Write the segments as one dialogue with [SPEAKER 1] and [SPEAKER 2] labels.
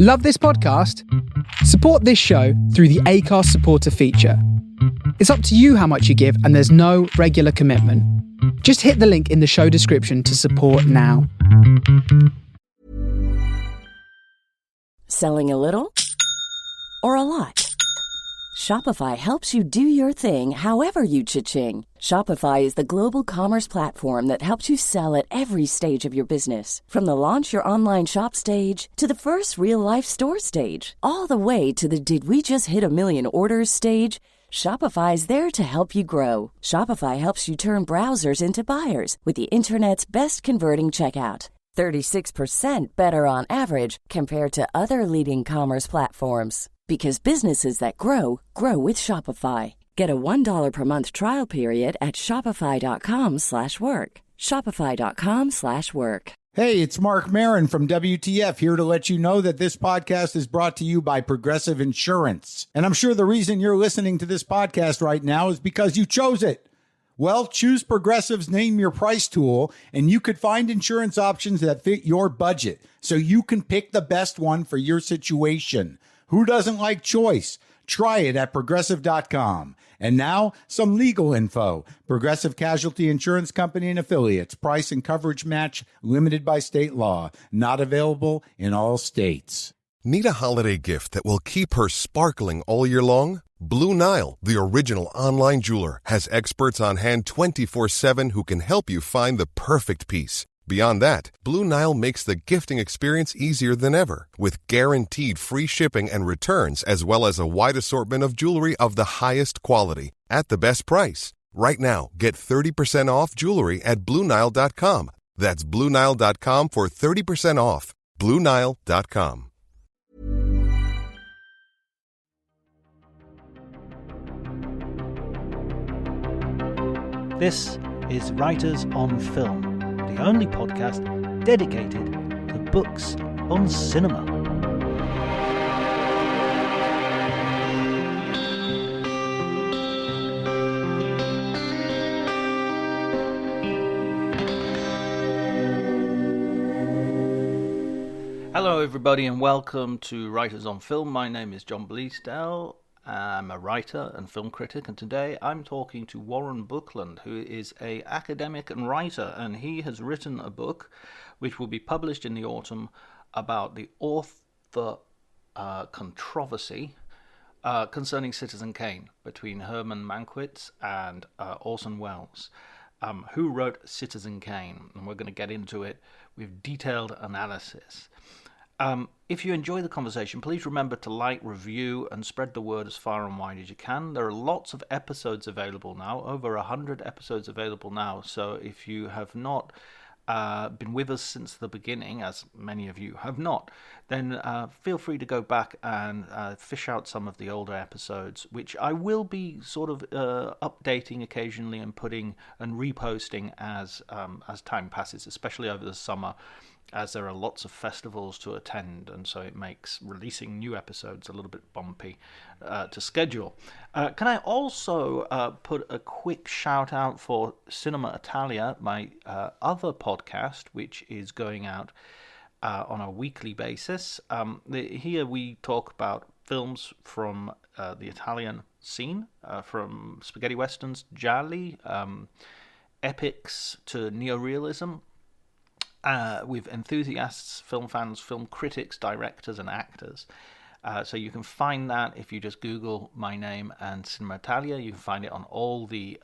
[SPEAKER 1] Love this podcast? Support this show through the Acast supporter feature. It's up to you how much you give, and there's no regular commitment. Just hit the link in the show description to support now.
[SPEAKER 2] Selling a little or a lot? Shopify helps you do your thing however you cha-ching. Shopify is the global commerce platform that helps you sell at every stage of your business. From the launch your online shop stage to the first real-life store stage, all the way to the did we just hit a million orders stage. Shopify is there to help you grow. Shopify helps you turn browsers into buyers with the internet's best converting checkout. 36% better on average compared to other leading commerce platforms. Because businesses that grow, grow with Shopify. Get a $1 per month trial period at shopify.com/work. Shopify.com/work.
[SPEAKER 3] Hey, it's Mark Maron from WTF, here to let you know that this podcast is brought to you by Progressive Insurance. And I'm sure the reason you're listening to this podcast right now is because you chose it. Well, choose Progressive's Name Your Price tool, and you could find insurance options that fit your budget, so you can pick the best one for your situation. Who doesn't like choice? Try it at Progressive.com. And now, some legal info. Progressive Casualty Insurance Company and Affiliates. Price and coverage match limited by state law. Not available in all states.
[SPEAKER 4] Need a holiday gift that will keep her sparkling all year long? Blue Nile, the original online jeweler, has experts on hand 24/7 who can help you find the perfect piece. Beyond that, Blue Nile makes the gifting experience easier than ever, with guaranteed free shipping and returns, as well as a wide assortment of jewelry of the highest quality at the best price. Right now, get 30% off jewelry at BlueNile.com. That's BlueNile.com for 30% off. BlueNile.com.
[SPEAKER 5] This is Writers on Film, the only podcast dedicated to books on cinema. Hello everybody and welcome to Writers on Film. My name is John Bleasdale. I'm a writer and film critic, and today I'm talking to Warren Buckland, who is an academic and writer, and he has written a book which will be published in the autumn about the author controversy concerning Citizen Kane between Herman Mankiewicz and Orson Welles, who wrote Citizen Kane, and we're going to get into it with detailed analysis. If you enjoy the conversation, please remember to like, review, and spread the word as far and wide as you can. There are lots of episodes available now, over 100 episodes available now. So if you have not been with us since the beginning, as many of you have not, then feel free to go back and fish out some of the older episodes, which I will be sort of updating occasionally and putting and reposting as time passes, especially over the summer, as there are lots of festivals to attend, and so it makes releasing new episodes a little bit bumpy to schedule. Can I also put a quick shout out for Cinema Italia, my other podcast, which is going out on a weekly basis. Here we talk about films from the Italian scene, from spaghetti westerns, gialli, epics to neorealism, with enthusiasts, film fans, film critics, directors, and actors. So you can find that if you just Google my name and Cinema Italia. You can find it on all the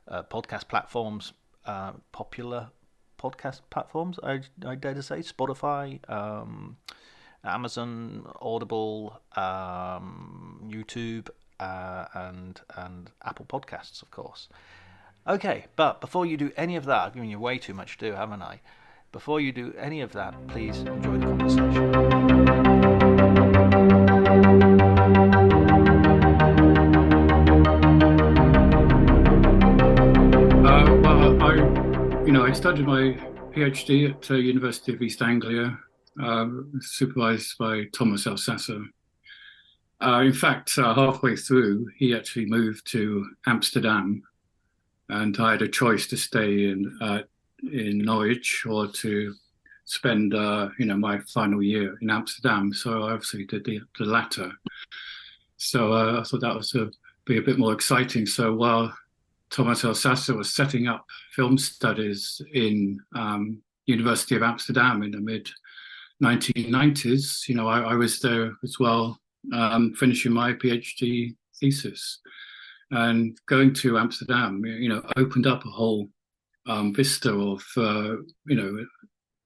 [SPEAKER 5] podcast platforms, popular podcast platforms, I dare to say, Spotify, Amazon, Audible, YouTube, and Apple Podcasts, of course. Okay, but before you do any of that, I've given you way too much to do, haven't I? Before you do any of that, please enjoy the conversation.
[SPEAKER 6] I studied my PhD at University of East Anglia, supervised by Thomas Alsasser. In fact, halfway through, he actually moved to Amsterdam, and I had a choice to stay in Norwich or to spend, my final year in Amsterdam. So I obviously did the latter. So I thought that was be a bit more exciting. So while Thomas Elsasser was setting up film studies in University of Amsterdam in the mid 1990s, I was there as well, finishing my PhD thesis. And going to Amsterdam, opened up a whole vista of,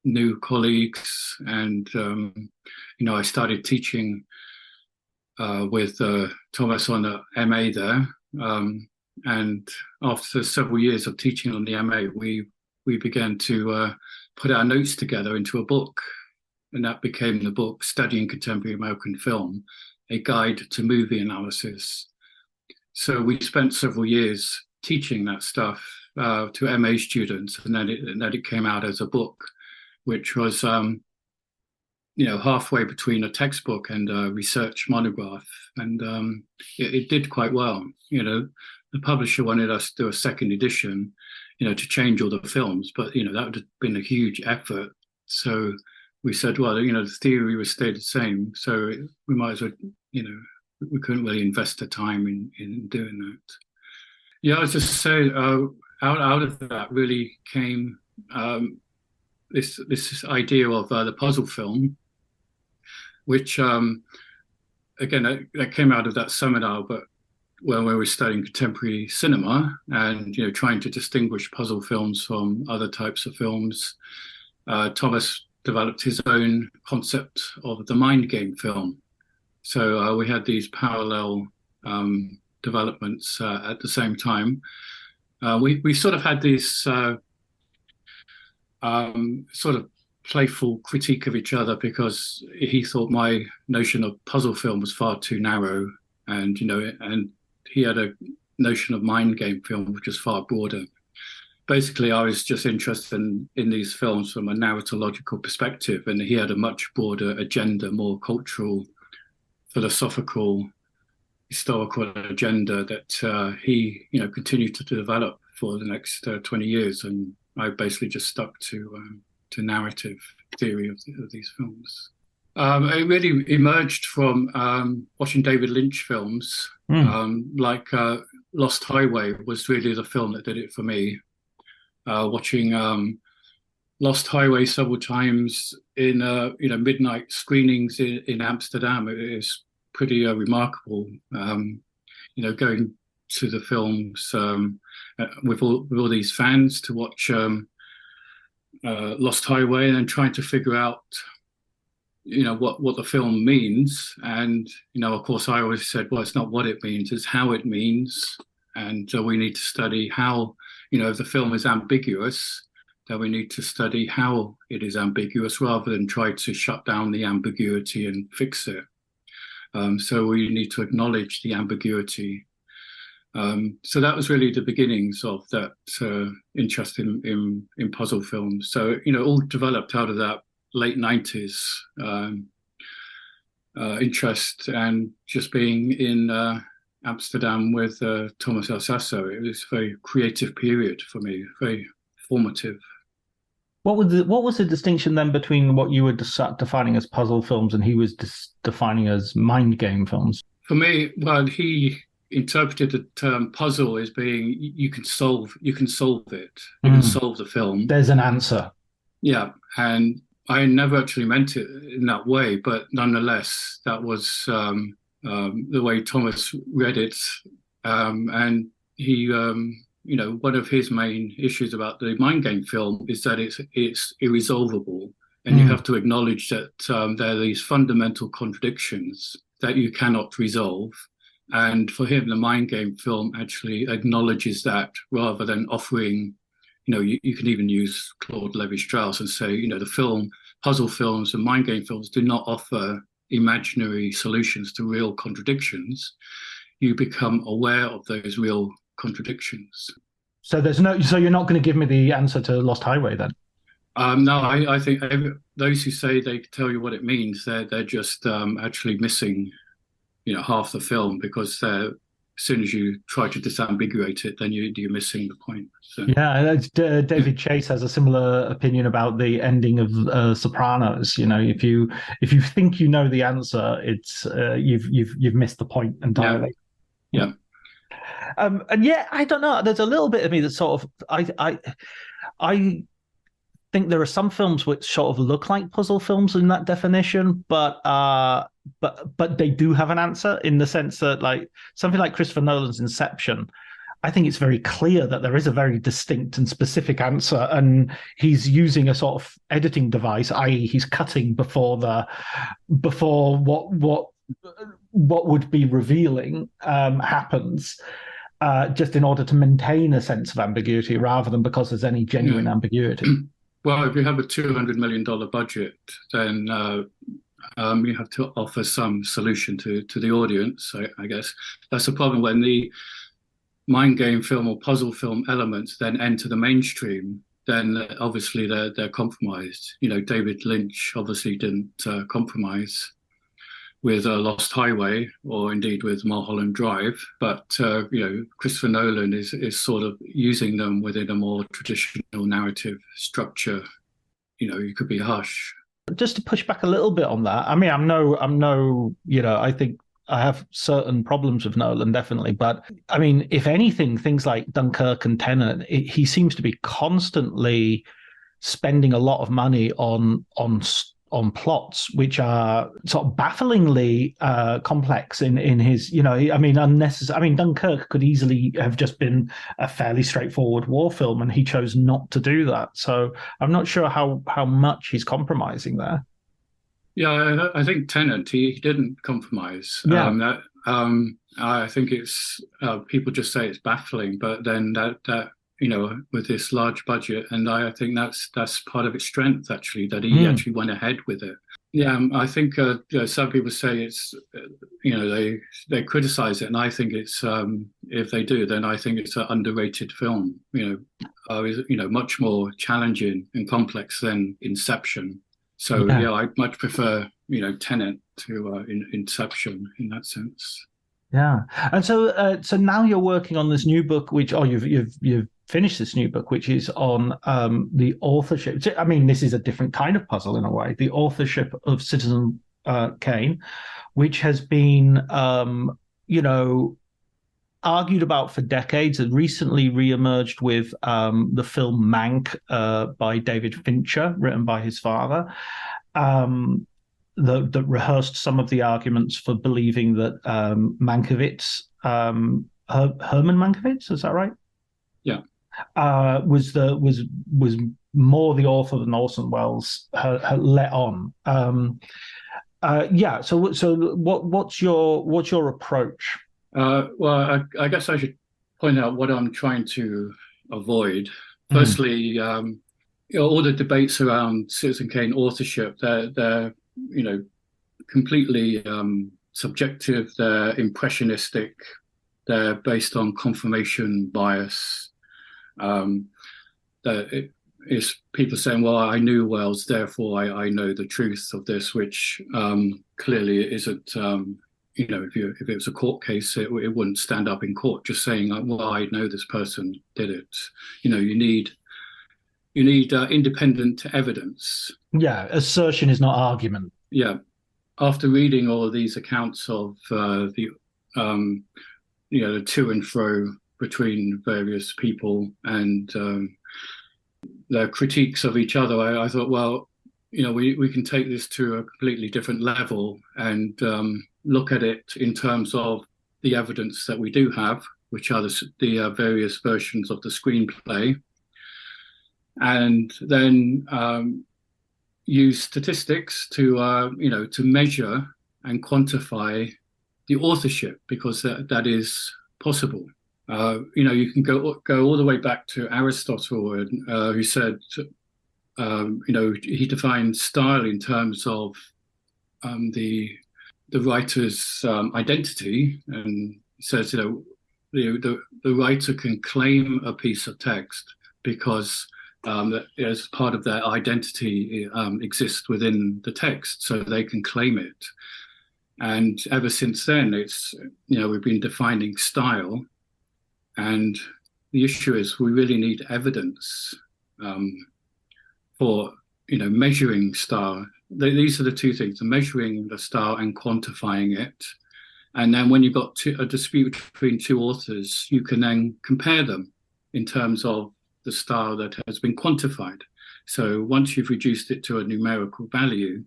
[SPEAKER 6] new colleagues. And, I started teaching with Thomas on the MA there. And after several years of teaching on the MA, we began to put our notes together into a book. And that became the book, Studying Contemporary American Film, A Guide to Movie Analysis. So we spent several years teaching that stuff to MA students, and then it came out as a book, which was, halfway between a textbook and a research monograph. And it did quite well. The publisher wanted us to do a second edition, to change all the films, but, that would have been a huge effort. So we said, well, the theory would stay the same. So we might as well, we couldn't really invest the time in doing that. Yeah, I was just saying, out of that really came this idea of the puzzle film, which, again, that came out of that seminar, but when we were studying contemporary cinema and, trying to distinguish puzzle films from other types of films, Thomas developed his own concept of the mind game film. So we had these parallel developments at the same time. We sort of had this sort of playful critique of each other, because he thought my notion of puzzle film was far too narrow, and and he had a notion of mind game film which was far broader. Basically, I was just interested in these films from a narratological perspective, and he had a much broader agenda, more cultural, philosophical, historical agenda that he, continued to develop for the next 20 years. And I basically just stuck to narrative theory of these films. It really emerged from watching David Lynch films, like Lost Highway was really the film that did it for me. Watching Lost Highway several times in midnight screenings in Amsterdam, it is pretty remarkable. Going to the films with all these fans to watch Lost Highway, and then trying to figure out what the film means. And of course I always said, well, it's not what it means, it's how it means. And we need to study how, if the film is ambiguous, then we need to study how it is ambiguous rather than try to shut down the ambiguity and fix it. So we need to acknowledge the ambiguity. So that was really the beginnings of that interest in puzzle films. So, all developed out of that late 90s interest, and just being in Amsterdam with Thomas Elsasser. It was a very creative period for me, very formative.
[SPEAKER 5] What was the distinction then between what you were defining as puzzle films and he was defining as mind game films?
[SPEAKER 6] For me, well, he interpreted the term puzzle as being you can solve it, you can solve the film.
[SPEAKER 5] There's an answer.
[SPEAKER 6] Yeah, and I never actually meant it in that way, but nonetheless, that was the way Thomas read it, and he, one of his main issues about the mind game film is that it's irresolvable, and you have to acknowledge that there are these fundamental contradictions that you cannot resolve. And for him, the mind game film actually acknowledges that, rather than offering, you can even use Claude Lévi-Strauss and say, the puzzle films and mind game films do not offer imaginary solutions to real contradictions. You become aware of those real contradictions.
[SPEAKER 5] So you're not going to give me the answer to Lost Highway then?
[SPEAKER 6] No, I think those who say they tell you what it means, they're just actually missing, half the film, because as soon as you try to disambiguate it, then you're missing the point. So.
[SPEAKER 7] Yeah, David Chase has a similar opinion about the ending of Sopranos. You know, if you think you know the answer, it's you've missed the point entirely.
[SPEAKER 6] Yeah.
[SPEAKER 7] And yeah, I don't know. There's a little bit of me that sort of I think there are some films which sort of look like puzzle films in that definition, but they do have an answer, in the sense that, like, something like Christopher Nolan's Inception, I think it's very clear that there is a very distinct and specific answer, and he's using a sort of editing device, i.e., he's cutting before what would be revealing happens, just in order to maintain a sense of ambiguity, rather than because there's any genuine ambiguity.
[SPEAKER 6] Well, if you have a $200 million budget, then you have to offer some solution to the audience, I guess. That's the problem when the mind game film or puzzle film elements then enter the mainstream. Then obviously they're compromised. You know, David Lynch obviously didn't compromise with Lost Highway, or indeed with Mulholland Drive, but Christopher Nolan is sort of using them within a more traditional narrative structure. You know, you could be Hush.
[SPEAKER 7] Just to push back a little bit on that, I mean, I'm no, I think I have certain problems with Nolan, definitely. But I mean, if anything, things like Dunkirk and Tenet, he seems to be constantly spending a lot of money on plots which are sort of bafflingly complex in his, I mean, unnecessary. I mean, Dunkirk could easily have just been a fairly straightforward war film, and he chose not to do that. So I'm not sure how much he's compromising there.
[SPEAKER 6] Yeah, I think Tenet, he didn't compromise.
[SPEAKER 7] Yeah.
[SPEAKER 6] I think it's people just say it's baffling, but then that with this large budget, and I think that's part of its strength, actually, that he actually went ahead with it. Yeah, I think some people say it's, they criticize it, and I think it's, if they do, then I think it's an underrated film. Much more challenging and complex than Inception. So yeah, I'd much prefer Tenet to Inception in that sense.
[SPEAKER 7] Yeah, and so now you're working on this new book, which you've finished this new book, which is on the authorship. I mean, this is a different kind of puzzle in a way. The authorship of Citizen Kane, which has been argued about for decades, and recently re-emerged with the film Mank by David Fincher, written by his father. That rehearsed some of the arguments for believing that Mankiewicz, Herman Mankiewicz, is that right?
[SPEAKER 6] Yeah,
[SPEAKER 7] was more the author than Orson Welles had let on. So what's your approach?
[SPEAKER 6] Well, I guess I should point out what I'm trying to avoid. Firstly, all the debates around Citizen Kane authorship, they're completely subjective. They're impressionistic. They're based on confirmation bias. That is people saying, "Well, I knew Welles, therefore I know the truth of this," which clearly isn't. If it was a court case, it wouldn't stand up in court just saying, "Well, I know this person did it." You need independent evidence.
[SPEAKER 7] Yeah, assertion is not argument.
[SPEAKER 6] Yeah. After reading all of these accounts of the to and fro between various people and their critiques of each other, I thought, well, we can take this to a completely different level and look at it in terms of the evidence that we do have, which are the various versions of the screenplay, and then use statistics to measure and quantify the authorship, because that is possible. You can go all the way back to Aristotle, who said, he defined style in terms of the writer's identity, and says, the writer can claim a piece of text because that as part of their identity exists within the text, so they can claim it. And ever since then, we've been defining style. And the issue is we really need evidence for, measuring style. These are the two things, measuring the style and quantifying it. And then when you've got a dispute between two authors, you can then compare them in terms of the style that has been quantified. So once you've reduced it to a numerical value,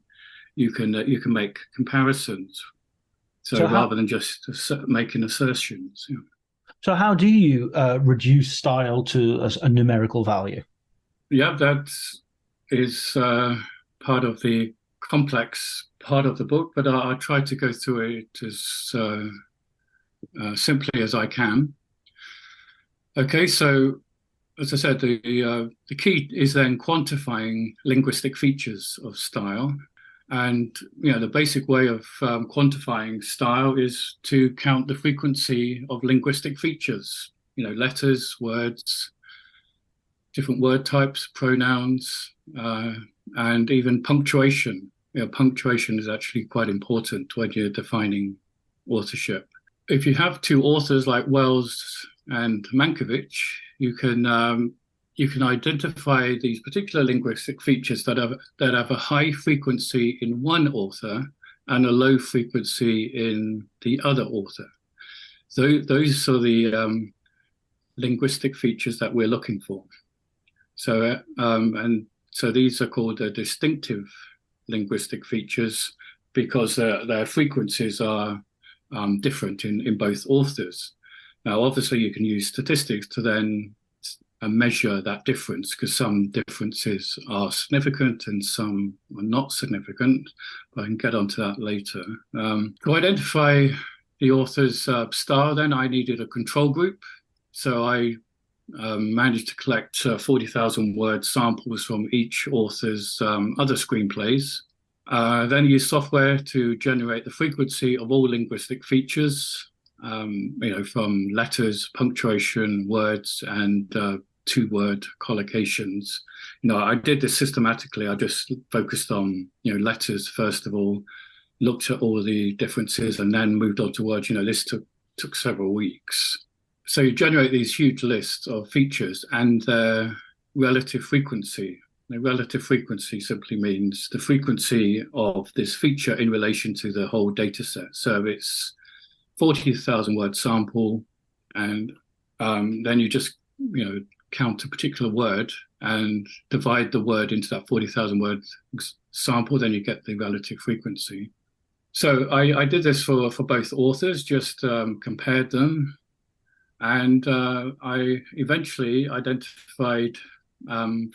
[SPEAKER 6] you can make comparisons. So rather than just making assertions. Yeah.
[SPEAKER 7] So how do you reduce style to a numerical value?
[SPEAKER 6] Yeah, that is part of the complex part of the book, but I try to go through it as simply as I can. Okay, so as I said, the key is then quantifying linguistic features of style. And the basic way of quantifying style is to count the frequency of linguistic features, letters, words, different word types, pronouns, and even punctuation. Punctuation is actually quite important when you're defining authorship. If you have two authors like Wells and Mankiewicz, you can identify these particular linguistic features that have a high frequency in one author and a low frequency in the other author. So those are the linguistic features that we're looking for. So so these are called distinctive linguistic features because their frequencies are different in both authors. Now, obviously, you can use statistics to then measure that difference because some differences are significant and some are not significant, but I can get onto that later. To identify the author's style, then I needed a control group. So I managed to collect 40,000 word samples from each author's other screenplays. Then use software to generate the frequency of all linguistic features, from letters, punctuation, words, and two-word collocations. I did this systematically. I just focused on, letters first of all, looked at all the differences, and then moved on to words. This took several weeks. So you generate these huge lists of features and their relative frequency. The relative frequency simply means the frequency of this feature in relation to the whole data set. So it's 40,000 word sample, and then you just count a particular word and divide the word into that 40,000 word sample, then you get the relative frequency. So I did this for both authors, just compared them, and I eventually identified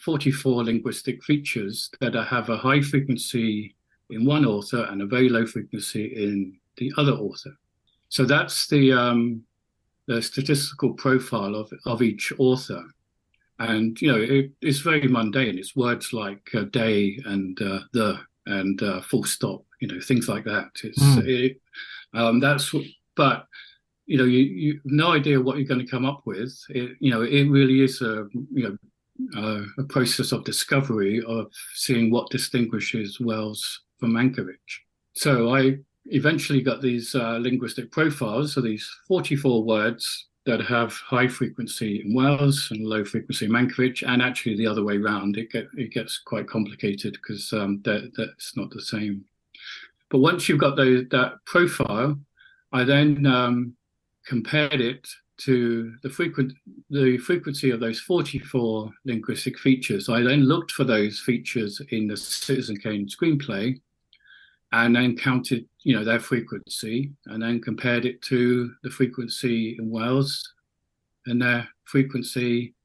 [SPEAKER 6] 44 linguistic features that have a high frequency in one author and a very low frequency in the other author. So that's the statistical profile of each author. And, it's very mundane. It's words like day and the and full stop, things like that. But you have no idea what you're going to come up with. It really is a process of discovery of seeing what distinguishes Wells from Mankiewicz. So I eventually got these linguistic profiles, so these 44 words that have high frequency in Wells and low frequency in Mankiewicz, and actually the other way around. It gets quite complicated because that's not the same. But once you've got that profile, I then compared it to the frequency of those 44 linguistic features. I then looked for those features in the Citizen Kane screenplay, and then counted, their frequency, and then compared it to the frequency in Wells and their frequency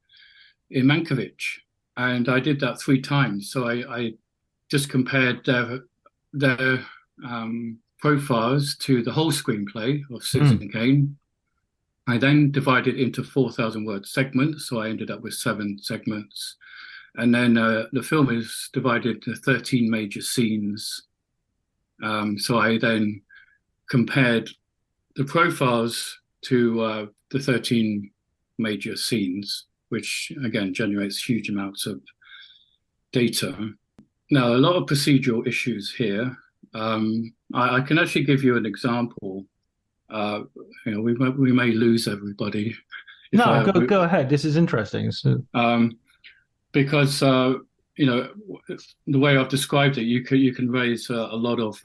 [SPEAKER 6] in Mankiewicz. And I did that 3 times. So I just compared their profiles to the whole screenplay of Citizen Kane. I then divided into 4,000 word segments. So I ended up with 7 segments. And then the film is divided into 13 major scenes. So I then compared the profiles to the 13 major scenes, which again generates huge amounts of data. Now, a lot of procedural issues here. I can actually give you an example. We may lose everybody.
[SPEAKER 7] No, go ahead. This is interesting. So,
[SPEAKER 6] because the way I've described it, you can raise a lot of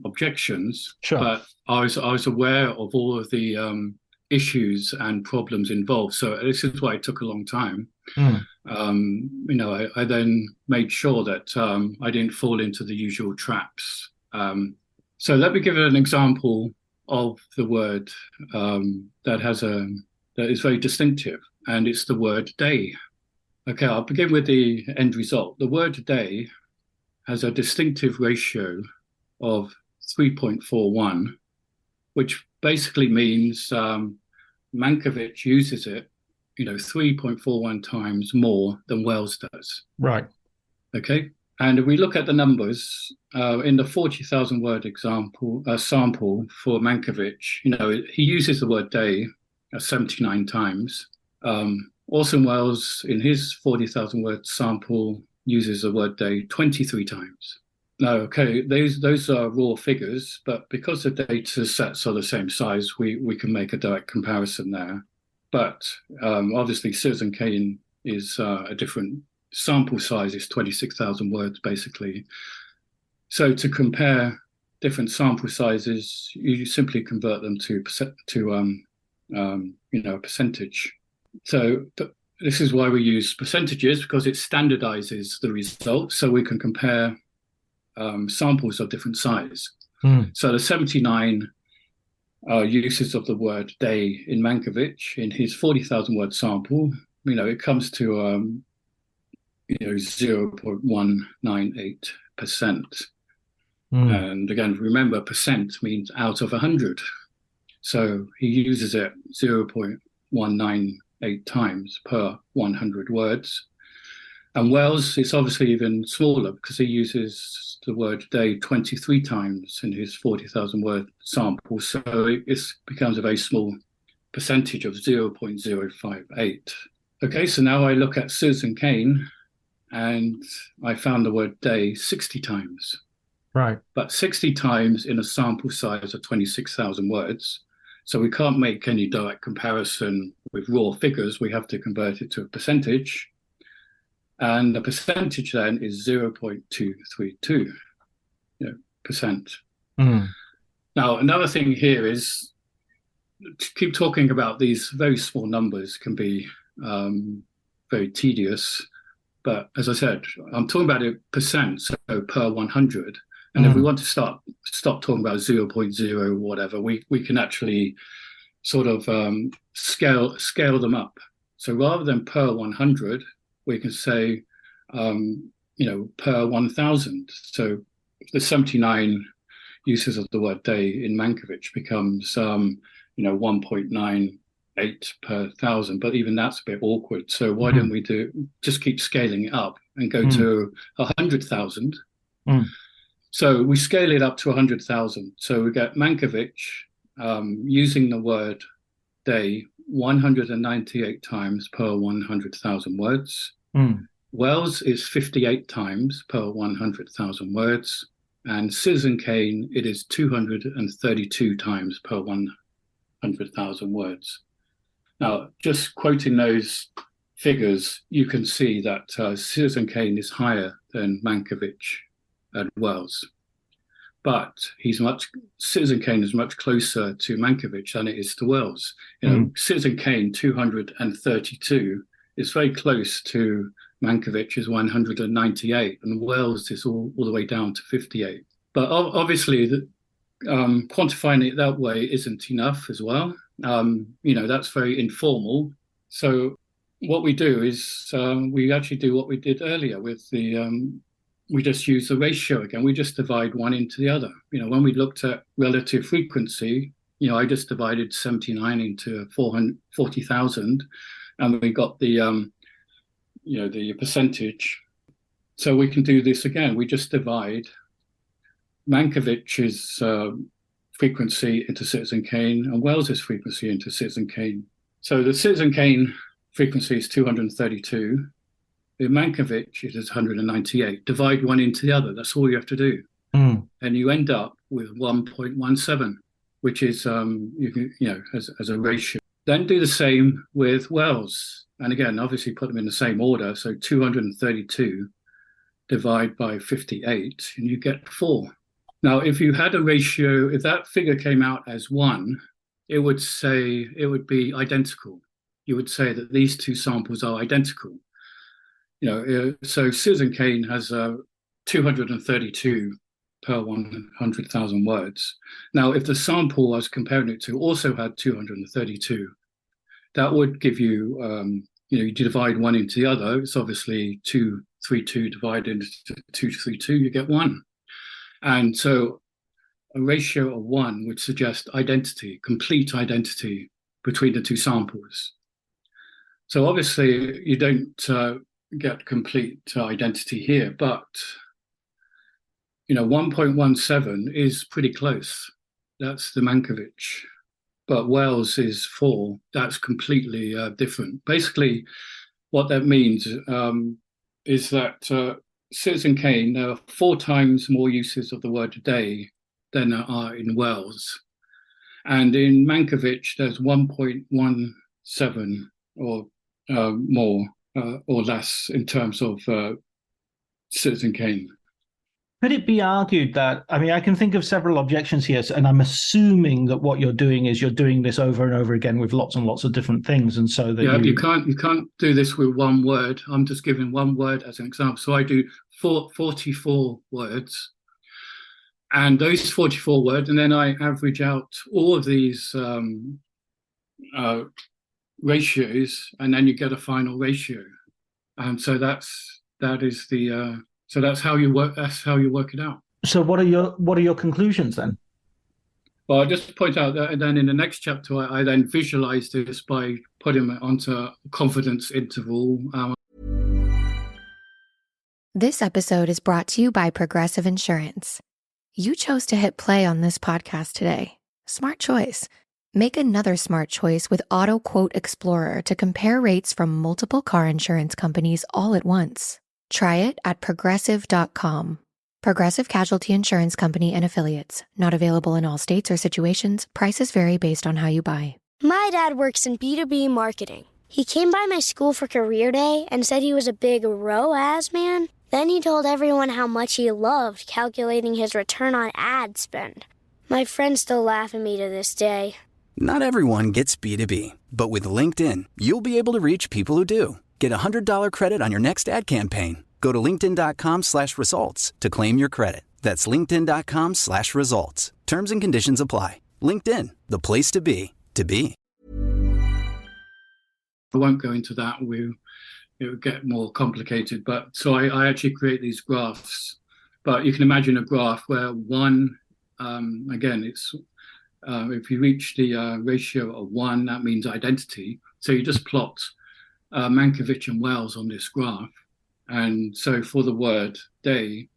[SPEAKER 6] objections.
[SPEAKER 7] Sure.
[SPEAKER 6] But I was aware of all of the issues and problems involved. So this is why it took a long time. I then made sure that I didn't fall into the usual traps. So let me give an example of the word that is very distinctive, and it's the word day. Okay, I'll begin with the end result. The word day has a distinctive ratio of 3.41, which basically means Mankiewicz uses it 3.41 times more than Wells does.
[SPEAKER 7] Right.
[SPEAKER 6] Okay. And if we look at the numbers in the 40,000 word sample for Mankiewicz, he uses the word day 79 times. Orson Welles, in his 40,000 word sample, uses the word day 23 times. Now, okay, those are raw figures, but because the data sets are the same size, we can make a direct comparison there. But obviously, Citizen Kane is a different sample size. It's 26,000 words, basically. So to compare different sample sizes, you simply convert them to a percentage. So this is why we use percentages, because it standardizes the results, so we can compare samples of different size. So the 79 uses of the word day in Mankiewicz in his 40,000 word sample, it comes to 0.198%. And again, remember, percent means out of 100. So he uses it 0.198 times per 100 words. And Wells is obviously even smaller because he uses the word day 23 times in his 40,000 word sample. So it becomes a very small percentage of 0.058. Okay, so now I look at Citizen Kane and I found the word day 60 times.
[SPEAKER 7] Right.
[SPEAKER 6] But 60 times in a sample size of 26,000 words. So we can't make any direct comparison with raw figures. We have to convert it to a percentage. And the percentage then is 0.232%. Now, another thing here is to keep talking about these very small numbers can be very tedious. But as I said, I'm talking about a percent, so per 100. And if we want to stop talking about 0.0 whatever, we can actually sort of scale them up. So rather than per 100, we can say, per 1,000. So the 79 uses of the word day in Mankiewicz becomes, 1.98 per 1,000. But even that's a bit awkward. So why don't we just keep scaling it up and go to 100,000? So we scale it up to 100,000. So we get Mankiewicz using the word day 198 times per 100,000 words. Wells is 58 times per 100,000 words. And Citizen Kane, it is 232 times per 100,000 words. Now, just quoting those figures, you can see that Citizen Kane is higher than Mankiewicz and Wells. But Citizen Kane is much closer to Mankiewicz than it is to Wells. Citizen Kane 232 is very close to Mankiewicz 198, and Wells is all the way down to 58. But obviously, quantifying it that way isn't enough as well. That's very informal. So what we do is we actually do what we did earlier with the we just use the ratio again. We just divide one into the other. When we looked at relative frequency, I just divided 79 into 40,000, and we got the the percentage. So we can do this again. We just divide Mankiewicz's frequency into Citizen Kane and Wells's frequency into Citizen Kane. So the Citizen Kane frequency is 232. The Mankiewicz is 198. Divide one into the other. That's all you have to do. and you end up with 1.17, which is as a ratio. Then do the same with Wells, and again, obviously put them in the same order. So 232 divide by 58, and you get 4. Now, if you had a ratio, if that figure came out as 1, it would be identical. You would say that these two samples are identical. So Citizen Kane has 232 per 100,000 words. Now, if the sample I was comparing it to also had 232, that would give you, you divide one into the other. It's obviously 232 divided into 232, you get 1. And so a ratio of 1 would suggest identity, complete identity between the two samples. So obviously you don't get complete identity here, but 1.17 is pretty close. That's the Mankiewicz. But Wells is 4. That's completely different. Basically, what that means is that Citizen Kane, there are 4 times more uses of the word day than there are in Wells. And in Mankiewicz, there's 1.17 or more or less in terms of Citizen Kane.
[SPEAKER 7] Could it be argued that, I can think of several objections here, and I'm assuming that what you're doing is you're doing this over and over again with lots and lots of different things, and so that
[SPEAKER 6] you can't do this with one word. I'm just giving one word as an example. So I do 44 words, and those 44 words, and then I average out all of these ratios, and then you get a final ratio. And so that's how you work. That's how you work it out.
[SPEAKER 7] So what are your conclusions then?
[SPEAKER 6] Well, I just point out that, and then in the next chapter, I then visualize this by putting it onto a confidence interval.
[SPEAKER 8] This episode is brought to you by Progressive Insurance. You chose to hit play on this podcast today. Smart choice. Make another smart choice with Auto Quote Explorer to compare rates from multiple car insurance companies all at once. Try it at progressive.com. Progressive Casualty Insurance Company and Affiliates. Not available in all states or situations. Prices vary based on how you buy.
[SPEAKER 9] My dad works in B2B marketing. He came by my school for career day and said he was a big ROAS man. Then he told everyone how much he loved calculating his return on ad spend. My friends still laugh at me to this day.
[SPEAKER 10] Not everyone gets B2B, but with LinkedIn, you'll be able to reach people who do. Get a $100 credit on your next ad campaign. Go to linkedin.com/results to claim your credit. That's linkedin.com/results. Terms and conditions apply. LinkedIn, the place to be, to be.
[SPEAKER 6] I won't go into that. It would get more complicated. But so I actually create these graphs. But you can imagine a graph where one, again, it's if you reach the ratio of 1, that means identity. So you just plot Mankiewicz and Wells on this graph. And so for the word day,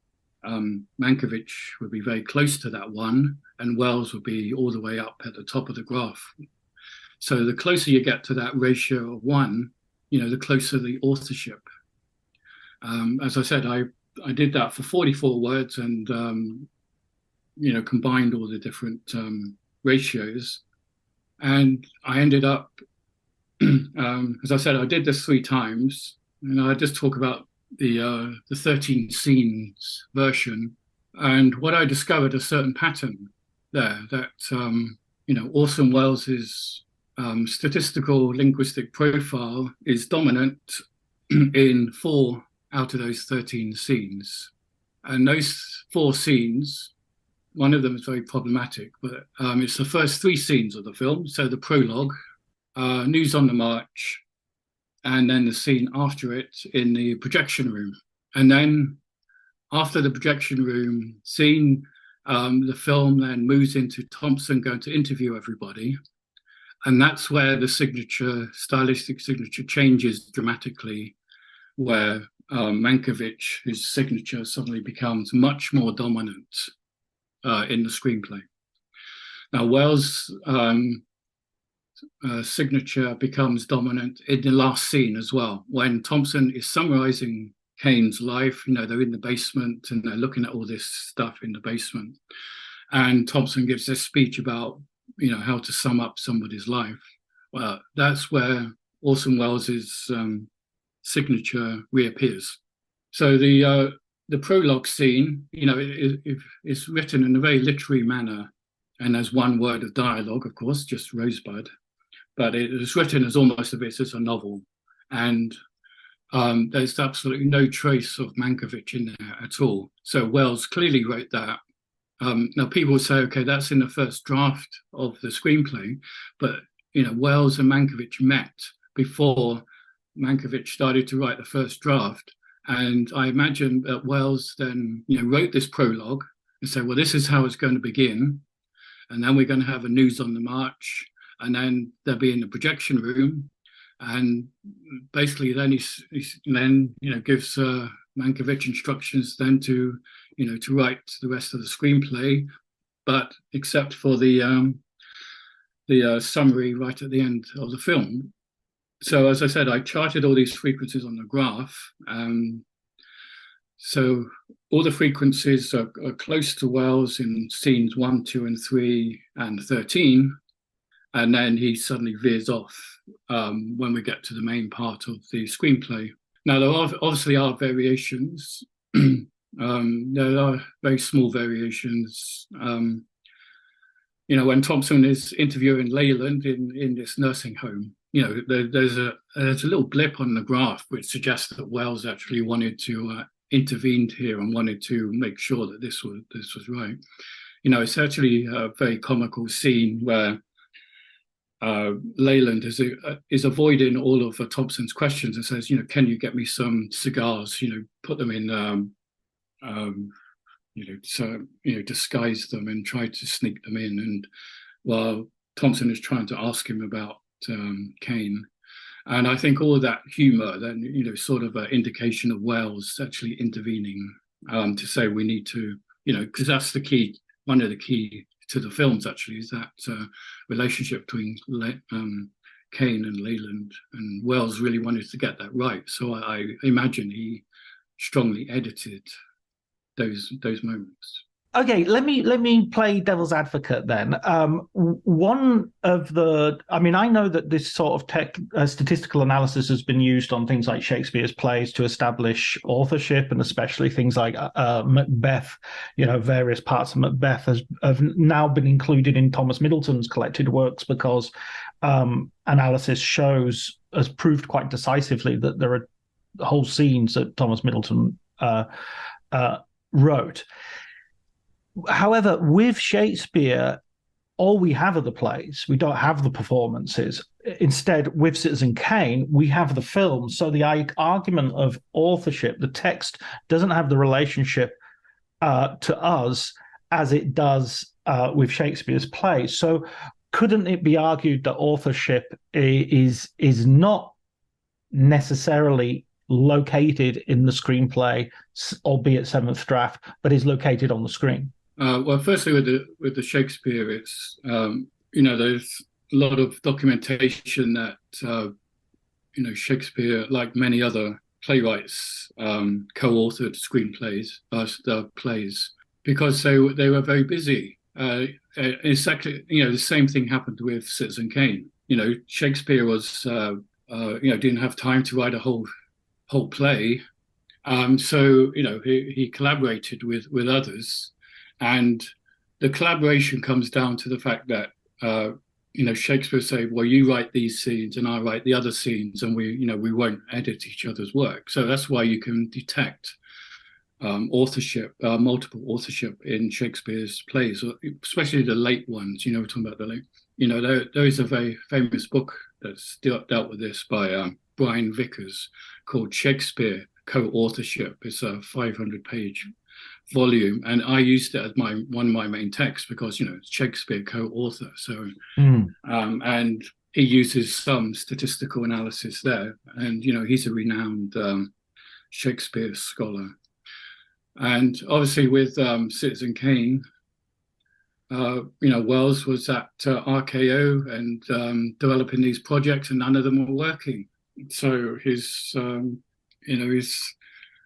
[SPEAKER 6] Mankiewicz would be very close to that 1, and Wells would be all the way up at the top of the graph. So the closer you get to that ratio of 1, the closer the authorship. As I said, I did that for 44 words and, combined all the different ratios. And I ended up, as I said, I did this 3 times. And I just talk about the 13 scenes version. And what I discovered, a certain pattern there, that, Orson Welles's statistical linguistic profile is dominant in 4 out of those 13 scenes. And those 4 scenes, one of them is very problematic, but it's the first 3 scenes of the film. So the prologue, News on the March, and then the scene after it in the projection room. And then after the projection room scene, the film then moves into Thompson going to interview everybody. And that's where the stylistic signature changes dramatically, where Mankiewicz, his signature suddenly becomes much more dominant in the screenplay. Now, Wells' signature becomes dominant in the last scene as well, when Thompson is summarizing Kane's life. They're in the basement and they're looking at all this stuff in the basement. And Thompson gives this speech about, how to sum up somebody's life. Well, that's where Orson Welles' signature reappears. So the prologue scene, it's written in a very literary manner, and there's one word of dialogue, of course, just Rosebud, but it is written as almost if it's a novel, and there's absolutely no trace of Mankiewicz in there at all. So Welles clearly wrote that. Now people say, okay, that's in the first draft of the screenplay, but Welles and Mankiewicz met before Mankiewicz started to write the first draft. And I imagine that Welles then, wrote this prologue and said, well, this is how it's going to begin. And then we're going to have a news on the march. And then they'll be in the projection room. And basically then he gives Mankiewicz instructions then to write the rest of the screenplay, but except for the summary right at the end of the film. So as I said, I charted all these frequencies on the graph. So all the frequencies are close to Welles in scenes 1, 2, and 3, and 13. And then he suddenly veers off when we get to the main part of the screenplay. Now, there obviously are variations. There are very small variations. When Thompson is interviewing Leyland in this nursing home, there's a little blip on the graph which suggests that Welles actually wanted to intervene here and wanted to make sure that this was right. It's actually a very comical scene where Leyland is avoiding all of Thompson's questions and says, can you get me some cigars? Put them in, disguise them and try to sneak them in. And while Thompson is trying to ask him about Kane, and I think all of that humour, then sort of an indication of Welles actually intervening to say we need to, because that's the key. One of the key to the films actually is that relationship between Kane and Leyland, and Welles really wanted to get that right. So I imagine he strongly edited those moments.
[SPEAKER 7] Okay, let me play devil's advocate then. One of I know that this sort of statistical analysis has been used on things like Shakespeare's plays to establish authorship, and especially things like Macbeth. Various parts of Macbeth have now been included in Thomas Middleton's collected works because analysis has proved quite decisively that there are whole scenes that Thomas Middleton wrote. However, with Shakespeare, all we have are the plays. We don't have the performances. Instead, with Citizen Kane, we have the film. So the argument of authorship, the text doesn't have the relationship to us as it does with Shakespeare's plays. So couldn't it be argued that authorship is not necessarily located in the screenplay, albeit seventh draft, but is located on the screen?
[SPEAKER 6] Well, firstly, with the Shakespeare, it's there's a lot of documentation that Shakespeare, like many other playwrights, co-authored screenplays, plays, because they were very busy. Exactly, the same thing happened with Citizen Kane. Shakespeare was didn't have time to write a whole play, so he collaborated with others. And the collaboration comes down to the fact that, Shakespeare say, well, you write these scenes and I write the other scenes, and we won't edit each other's work. So that's why you can detect authorship, multiple authorship in Shakespeare's plays, especially the late ones. We're talking about the late, there is a very famous book that's dealt with this by Brian Vickers called Shakespeare Co-Authorship. It's a 500-page volume, and I used it as one of my main texts because it's Shakespeare co-author. So and he uses some statistical analysis there, and he's a renowned Shakespeare scholar. And obviously with Citizen Kane, Welles was at RKO and developing these projects, and none of them were working. So his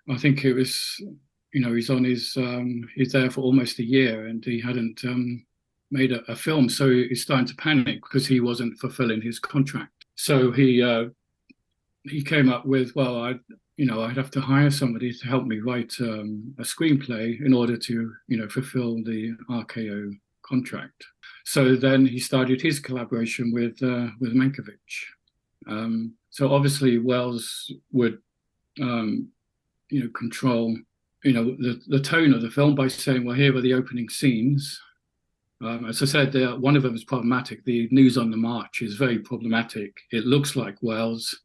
[SPEAKER 6] I think it was, he's on he's there for almost a year, and he hadn't made a film. So he's starting to panic because he wasn't fulfilling his contract. So he came up with, well, I'd have to hire somebody to help me write a screenplay in order to, fulfill the RKO contract. So then he started his collaboration with Mankiewicz. So obviously Wells would, control, the tone of the film by saying, well, here are the opening scenes. As I said, one of them is problematic. The News on the March is very problematic. It looks like Wells,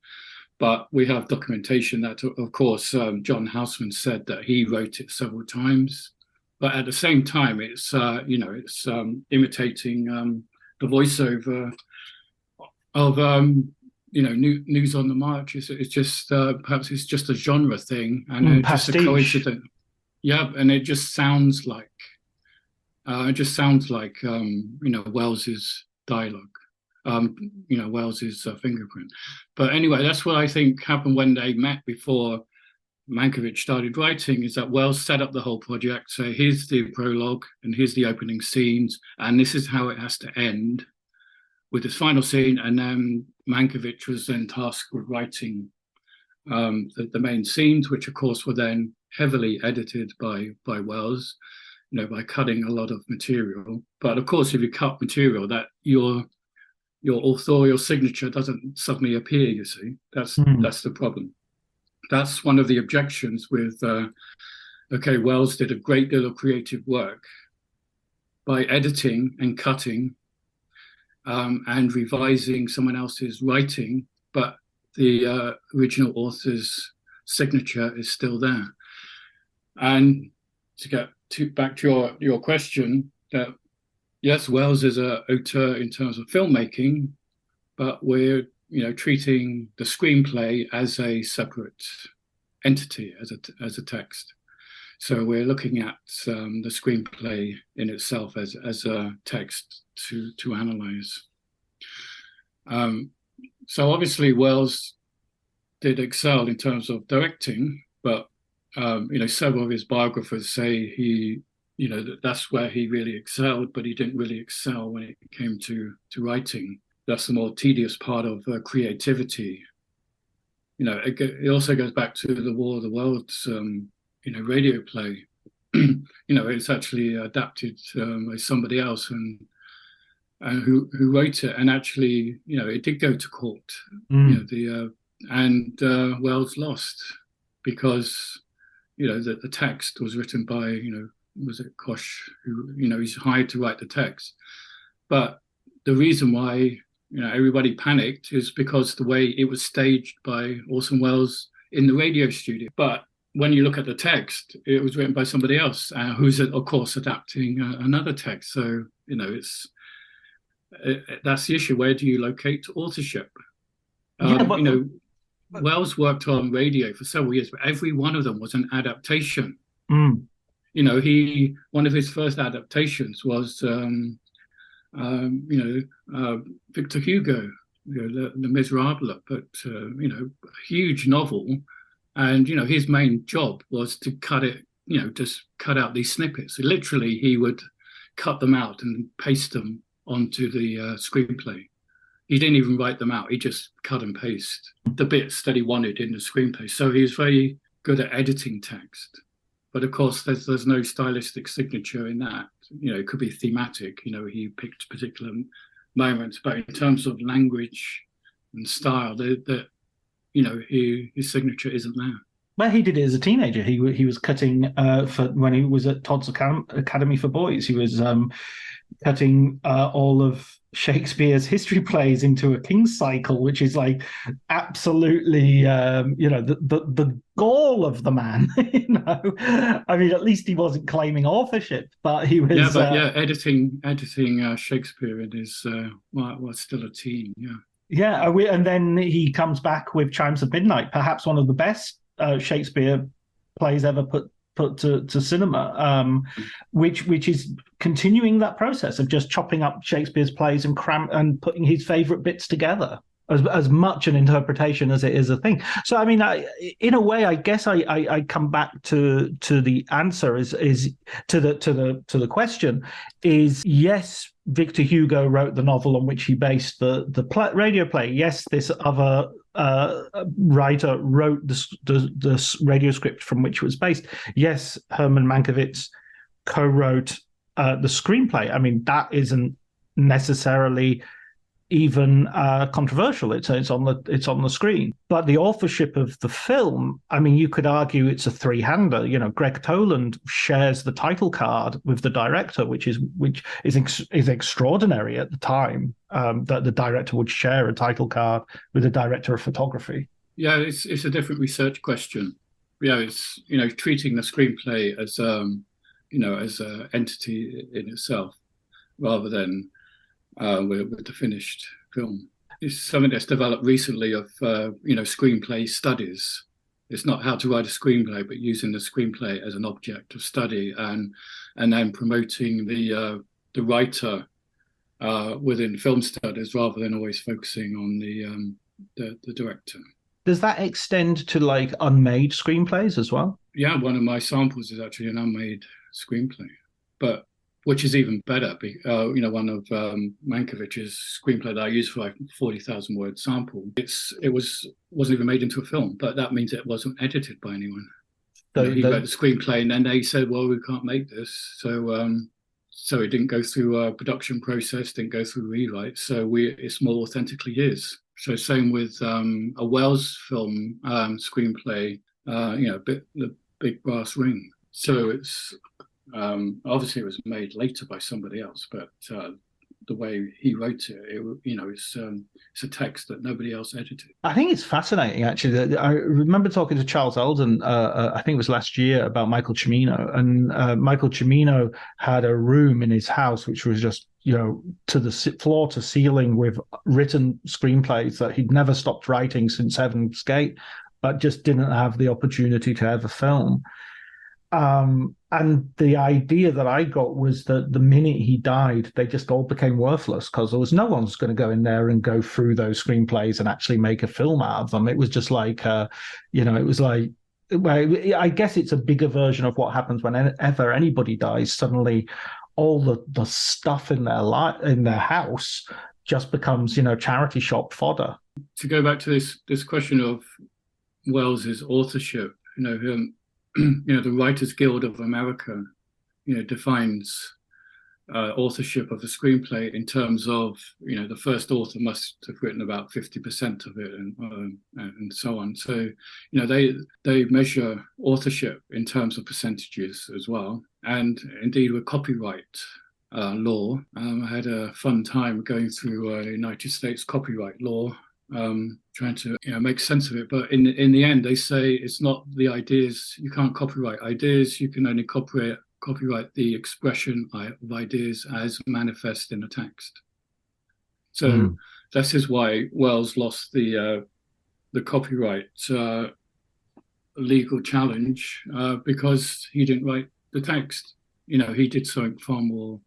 [SPEAKER 6] but we have documentation that, of course, John Houseman said that he wrote it several times. But at the same time, it's imitating the voiceover of News on the March. It's just perhaps it's just a genre thing, and just a coincidence. Yeah, and it just sounds like Wells's dialogue. Wells's fingerprint. But anyway, that's what I think happened when they met before Mankiewicz started writing, is that Wells set up the whole project. So here's the prologue and here's the opening scenes, and this is how it has to end with this final scene. And then Mankiewicz was then tasked with writing the main scenes, which of course were then heavily edited by Wells, by cutting a lot of material. But of course, if you cut material, that your authorial signature doesn't suddenly appear, you see. That's the problem. That's one of the objections with, Wells did a great deal of creative work by editing and cutting and revising someone else's writing, but the original author's signature is still there. And to get back to your question, that yes, Wells is an auteur in terms of filmmaking, but we're treating the screenplay as a separate entity, as a text. So we're looking at the screenplay in itself as a text to analyze. So obviously Wells did excel in terms of directing, but several of his biographers say that's where he really excelled, but he didn't really excel when it came to writing. That's the more tedious part of creativity. It also goes back to the War of the Worlds, radio play. It's actually adapted by somebody else and who wrote it, and actually, it did go to court. Wells lost because the text was written by was it Koch, who he's hired to write the text, but the reason why everybody panicked is because the way it was staged by Orson Welles in the radio studio. But when you look at the text, it was written by somebody else who's of course adapting another text. So that's the issue. Where do you locate authorship? Wells worked on radio for several years, but every one of them was an adaptation. One of his first adaptations was Victor Hugo, the Miserable, but a huge novel, and his main job was to cut it, just cut out these snippets. So literally, he would cut them out and paste them onto the screenplay. He didn't even write them out; he just cut and paste the bits that he wanted in the screenplay. So he was very good at editing text. But of course, there's no stylistic signature in that. It could be thematic. He picked particular moments, but in terms of language and style, his signature isn't there.
[SPEAKER 7] Well, he did it as a teenager. He was cutting when he was at Todd's Academy for Boys. He was cutting all of Shakespeare's history plays into a King's cycle, which is like absolutely, the gall of the man. I mean, at least he wasn't claiming authorship, but he was.
[SPEAKER 6] Editing Shakespeare is was still a teen.
[SPEAKER 7] And then he comes back with Chimes of Midnight, perhaps one of the best Shakespeare plays ever put to cinema, which is continuing that process of just chopping up Shakespeare's plays and putting his favorite bits together. as much an interpretation as it is a thing. So, I mean, in a way, I guess I come back to the answer is to the question is yes. Victor Hugo wrote the novel on which he based the radio play. Yes, this other writer wrote the radio script from which it was based. Yes, Herman Mankiewicz co-wrote the screenplay. I mean, that isn't necessarily even controversial. It's on the screen. But the authorship of the film, I mean, you could argue it's a three-hander. You know, Greg Toland shares the title card with the director, which is extraordinary at the time, that the director would share a title card with the director of photography.
[SPEAKER 6] Yeah, it's a different research question. Yeah, it's treating the screenplay as as an entity in itself rather than with the finished film. It's something that's developed recently of screenplay studies. It's not how to write a screenplay, but using the screenplay as an object of study and then promoting the writer within film studies rather than always focusing on the director.
[SPEAKER 7] Does that extend to like unmade screenplays as well?
[SPEAKER 6] Yeah, one of my samples is actually an unmade screenplay, but which is even better. One of Mankiewicz's screenplay that I used for like 40,000 word sample. It wasn't even made into a film, but that means it wasn't edited by anyone. So he wrote the screenplay, and then they said, "Well, we can't make this," so it didn't go through a production process, didn't go through rewrite. So it's more authentically his. So same with a Wells film screenplay, the Big Brass Ring. So it's obviously it was made later by somebody else, but the way he wrote it's a text that nobody else edited.
[SPEAKER 7] I think it's fascinating, actually. I remember talking to Charles Eldon, I think it was last year, about Michael Cimino, and Michael Cimino had a room in his house which was just to the floor to ceiling with written screenplays that he'd never stopped writing since Heaven's Gate, but just didn't have the opportunity to ever film. And the idea that I got was that the minute he died, they just all became worthless because there was no one's going to go in there and go through those screenplays and actually make a film out of them. It was just like, it was like, well, I guess it's a bigger version of what happens whenever anybody dies. Suddenly, all the stuff in their house just becomes, charity shop fodder.
[SPEAKER 6] To go back to this question of Wells's authorship, the Writers Guild of America, defines authorship of a screenplay in terms of, the first author must have written about 50% of it and so on. So, they measure authorship in terms of percentages as well. And indeed with copyright law, I had a fun time going through United States copyright law, trying to make sense of it. But in the end, they say it's not the ideas. You can't copyright ideas. You can only copyright the expression of ideas as manifest in a text. So this is why Wells lost the copyright legal challenge because he didn't write the text. He did something far more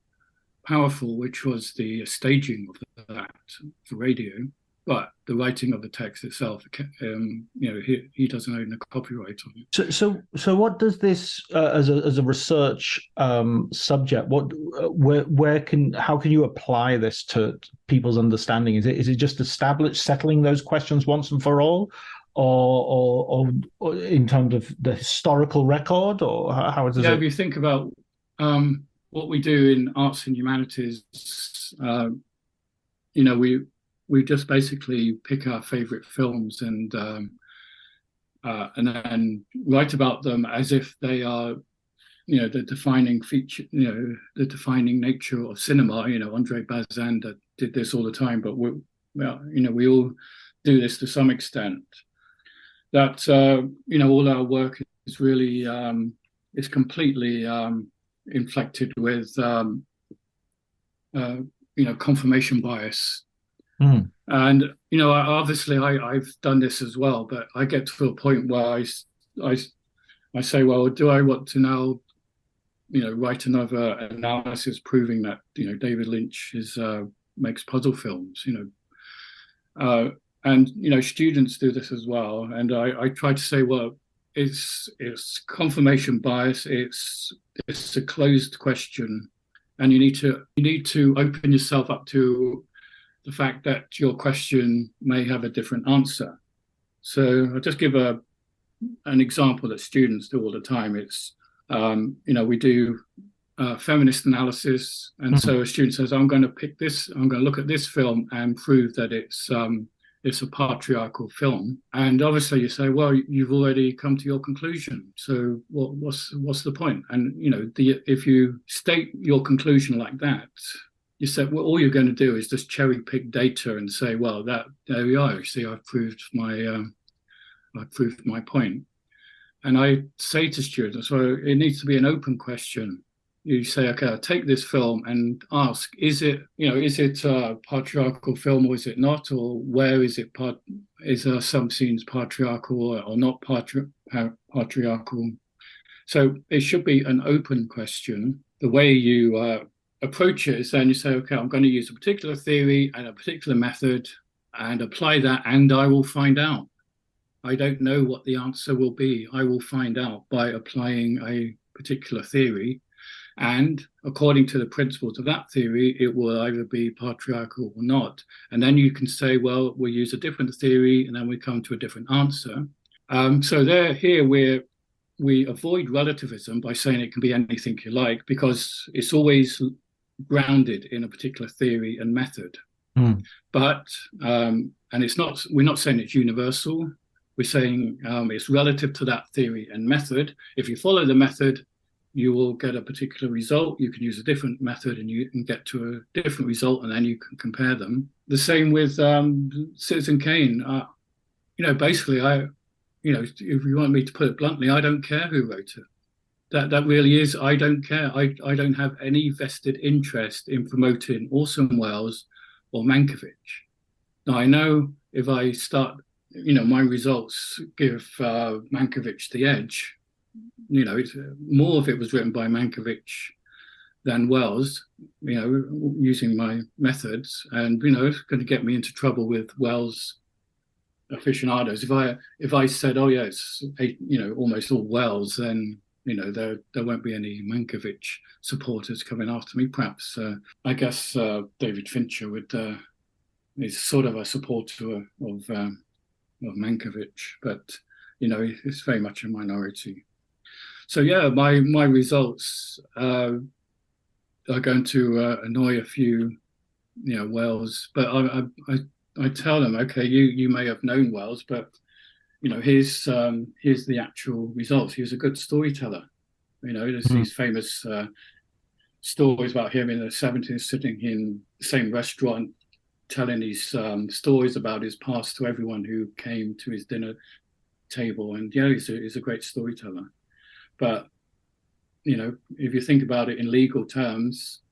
[SPEAKER 6] powerful, which was the staging of that for radio. But the writing of the text itself, he doesn't own the copyright on it.
[SPEAKER 7] So what does this as a research subject? How can you apply this to people's understanding? Is it just settling those questions once and for all, or in terms of the historical record, or how does it?
[SPEAKER 6] Yeah, if you think about what we do in arts and humanities, we just basically pick our favorite films and then write about them as if they are, the defining feature, the defining nature of cinema. Andre Bazin did this all the time, but we all do this to some extent. That all our work is really is completely inflected with confirmation bias. And obviously I've done this as well, but I get to a point where I say, well, do I want to now write another analysis proving that David Lynch makes puzzle films? And students do this as well. And I try to say, well, it's confirmation bias. It's a closed question, and you need to open yourself up to the fact that your question may have a different answer. So I'll just give an example that students do all the time. It's we do feminist analysis, and so a student says, I'm going to look at this film and prove that it's a patriarchal film. And obviously you say, well, you've already come to your conclusion, so what's the point? And if you state your conclusion like that, you said, well, all you're going to do is just cherry pick data and say, well, there we are, you see, I've proved my point. And I say to students, so it needs to be an open question. You say, okay, I'll take this film and ask, is it a patriarchal film or is it not? Or where is it is there some scenes patriarchal or not patriarchal? So it should be an open question. The way you approach it is then you say, okay, I'm going to use a particular theory and a particular method and apply that, and I will find out. I don't know what the answer will be. I will find out by applying a particular theory. And according to the principles of that theory, it will either be patriarchal or not. And then you can say, well, we'll use a different theory, and then we come to a different answer. So we avoid relativism by saying it can be anything you like, because it's always grounded in a particular theory and method. But and we're not saying it's universal. We're saying it's relative to that theory and method. If you follow the method, you will get a particular result. You can use a different method and you can get to a different result, and then you can compare them. The same with Citizen Kane. Basically, if you want me to put it bluntly, I don't care who wrote it. That really is, I don't care. I don't have any vested interest in promoting Orson Welles or Mankiewicz. Now, I know if I start, my results give Mankiewicz the edge. More of it was written by Mankiewicz than Wells, using my methods, and it's going to get me into trouble with Wells aficionados. If I said, oh yeah, it's almost all Wells, then there won't be any Mankiewicz supporters coming after me. Perhaps I guess David Fincher is sort of a supporter of Mankiewicz, but it's very much a minority. So yeah, my results are going to annoy a few, Wells, but I tell them, okay, you may have known Wells, but here's the actual results. He was a good storyteller. There's these famous stories about him in the 70s, sitting in the same restaurant, telling these stories about his past to everyone who came to his dinner table. And he's a great storyteller. But if you think about it in legal terms,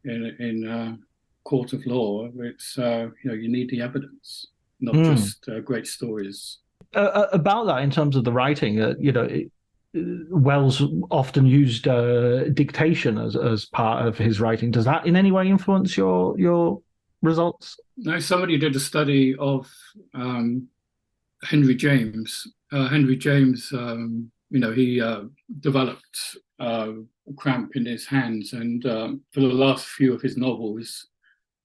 [SPEAKER 6] in court of law, it's you need the evidence, not just great stories.
[SPEAKER 7] About that, in terms of the writing, Wells often used dictation as part of his writing. Does that in any way influence your results?
[SPEAKER 6] No, somebody did a study of Henry James. Henry James, he developed a cramp in his hands, and for the last few of his novels,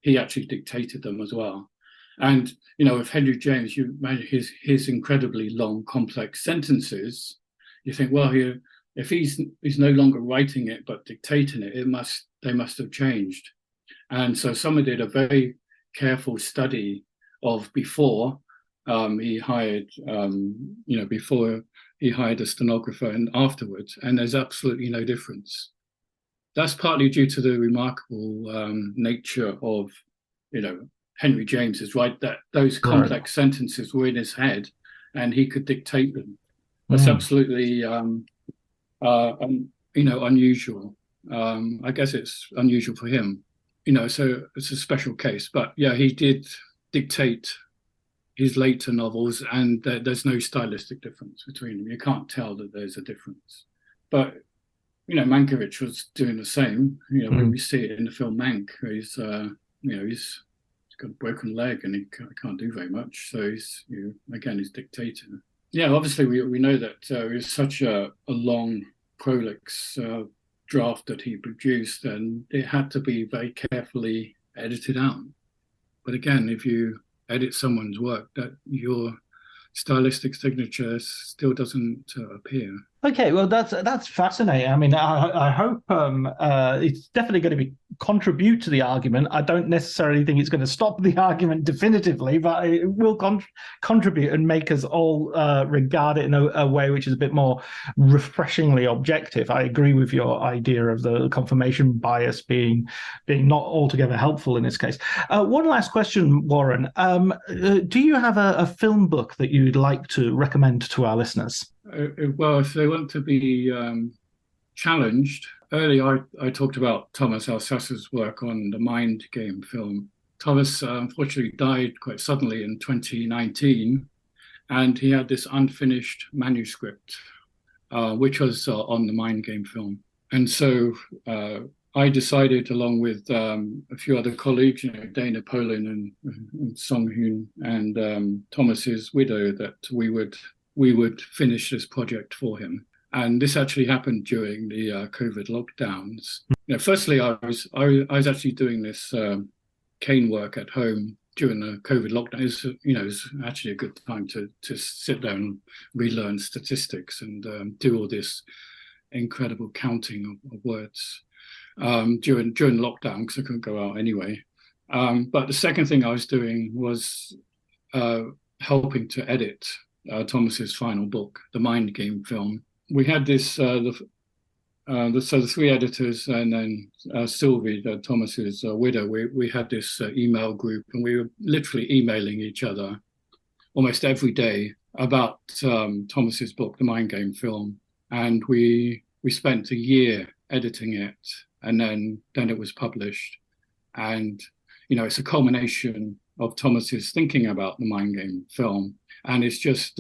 [SPEAKER 6] he actually dictated them as well. And with Henry James, you imagine his incredibly long, complex sentences. You think, well, if he's no longer writing it but dictating it, they must have changed. And so someone did a very careful study of before he hired, before he hired a stenographer and afterwards, and there's absolutely no difference. That's partly due to the remarkable nature of, Henry James is right, that those complex sentences were in his head and he could dictate them. That's absolutely, unusual. I guess it's unusual for him, so it's a special case. But yeah, he did dictate his later novels, and there's no stylistic difference between them. You can't tell that there's a difference. But, Mankiewicz was doing the same. When we see it in the film Mank, he's got a broken leg and he can't do very much. So he's dictator. Yeah, obviously we know that it was such a long, prolix draft that he produced, and it had to be very carefully edited out. But again, if you edit someone's work, that your stylistic signature still doesn't appear.
[SPEAKER 7] Okay, well, that's fascinating. I mean, I hope it's definitely going to contribute to the argument. I don't necessarily think it's going to stop the argument definitively, but it will contribute and make us all regard it in a way which is a bit more refreshingly objective. I agree with your idea of the confirmation bias being not altogether helpful in this case. One last question, Warren. Do you have a film book that you'd like to recommend to our listeners?
[SPEAKER 6] Well, if they want to be challenged, earlier I talked about Thomas Alsasser's work on the Mind Game film. Thomas unfortunately died quite suddenly in 2019, and he had this unfinished manuscript, which was on the Mind Game film. And so I decided, along with a few other colleagues, Dana Polin and Song Hoon and Thomas's widow, that we would finish this project for him. And this actually happened during the COVID lockdowns. Firstly, I was actually doing this Kane work at home during the COVID lockdown. It was actually a good time to sit down and relearn statistics and do all this incredible counting of words during lockdown, because I couldn't go out anyway. But the second thing I was doing was helping to edit Thomas's final book, the Mind Game film. We had this, the three editors, and then Sylvie, Thomas's widow. We had this email group, and we were literally emailing each other almost every day about Thomas's book, the Mind Game film. And we spent a year editing it, and then it was published. And it's a culmination of Thomas's thinking about the Mind Game film. And it's just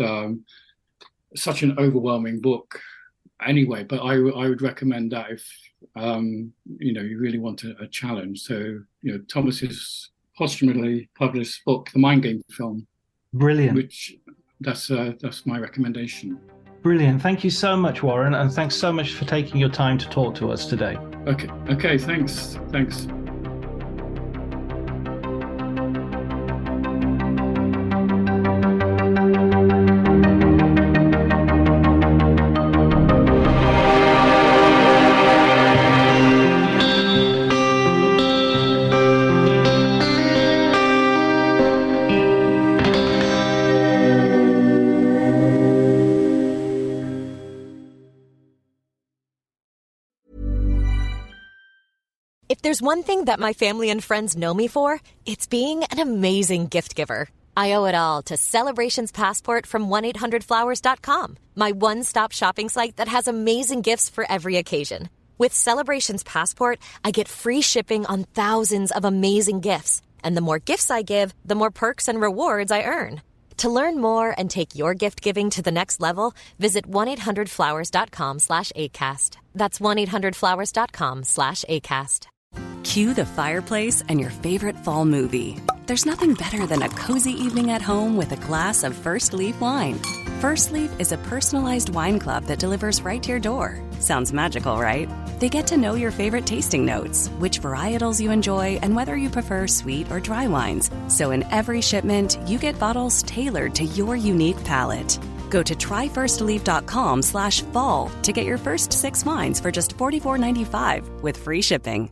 [SPEAKER 6] such an overwhelming book anyway, but I would recommend that if, you really want a challenge. So, Thomas's posthumously published book, The Mind Game Film. Brilliant. Which that's my recommendation.
[SPEAKER 7] Brilliant. Thank you so much, Warren. And thanks so much for taking your time to talk to us today.
[SPEAKER 6] Okay. Thanks.
[SPEAKER 11] If there's one thing that my family and friends know me for, it's being an amazing gift giver. I owe it all to Celebrations Passport from 1-800-Flowers.com, my one-stop shopping site that has amazing gifts for every occasion. With Celebrations Passport, I get free shipping on thousands of amazing gifts. And the more gifts I give, the more perks and rewards I earn. To learn more and take your gift giving to the next level, visit 1-800-Flowers.com/ACAST. That's 1-800-Flowers.com/ACAST.
[SPEAKER 2] Cue the fireplace and your favorite fall movie. There's nothing better than a cozy evening at home with a glass of First Leaf wine. First Leaf is a personalized wine club that delivers right to your door. Sounds magical, right? They get to know your favorite tasting notes, which varietals you enjoy, and whether you prefer sweet or dry wines. So in every shipment, you get bottles tailored to your unique palate. Go to tryfirstleaf.com/fall to get your first 6 wines for just $44.95 with free shipping.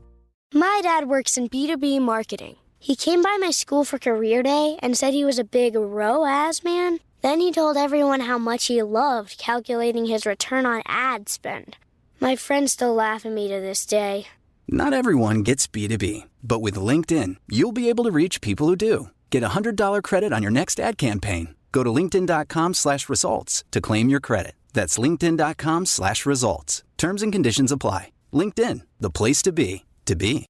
[SPEAKER 9] My dad works in B2B marketing. He came by my school for career day and said he was a big ROAS man. Then he told everyone how much he loved calculating his return on ad spend. My friends still laugh at me to this day.
[SPEAKER 10] Not everyone gets B2B, but with LinkedIn, you'll be able to reach people who do. Get a $100 credit on your next ad campaign. Go to linkedin.com/results to claim your credit. That's linkedin.com/results. Terms and conditions apply. LinkedIn, the place to be, to be.